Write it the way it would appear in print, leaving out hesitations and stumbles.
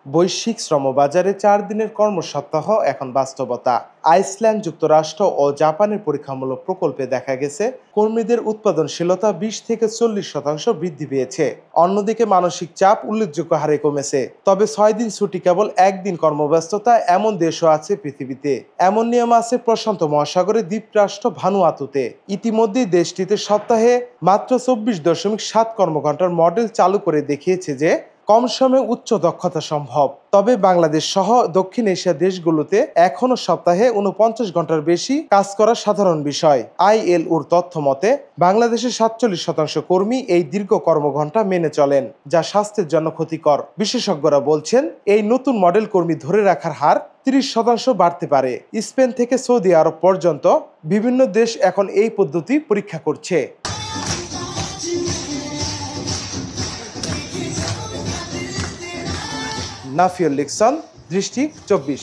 বৈশ্বিক শ্রমবাজারে ৪ দিনের কর্মসপ্তাহ এখন বাস্তবতা। আইসল্যান্ড, যুক্তরাষ্ট্র ও জাপানের পরীক্ষামূলক প্রকল্পে দেখা গেছে কর্মীদের উৎপাদনশীলতা ২০ থেকে ৪০% বৃদ্ধি পেয়েছে। অন্যদিকে মানসিক চাপ উল্লেখযোগ্য হারে কমেছে। তবে ৬ দিন ছুটি কেবল একদিন কর্মব্যস্ততা এমন দেশও আছে পৃথিবীতে। এমন নিয়ম আছে প্রশান্ত মহাসাগরের দ্বীপরাষ্ট্র ভানুয়াতুতে। ইতিমধ্যেই দেশটিতে সপ্তাহে মাত্র ২৪.৭ কর্মঘণ্টার মডেল চালু করে দেখিয়েছে যে কম সময়ে উচ্চ দক্ষতা সম্ভব। তবে বাংলাদেশ সহ দক্ষিণ এশিয়ার দেশগুলোতে এখনো সপ্তাহে ৪৯ ঘন্টার বেশি কাজ করা সাধারণ বিষয়। ILOর তথ্য মতে বাংলাদেশের ৪৭% কর্মী এই দীর্ঘ কর্মঘণ্টা মেনে চলেন, যা স্বাস্থ্যের জন্য ক্ষতিকর। বিশেষজ্ঞরা বলছেন এই নতুন মডেল কর্মী ধরে রাখার হার ৩০% বাড়তে পারে। স্পেন থেকে সৌদি আরব পর্যন্ত বিভিন্ন দেশ এখন এই পদ্ধতি পরীক্ষা করছে। নাফিউল লিকসন, দৃষ্টি ২৪।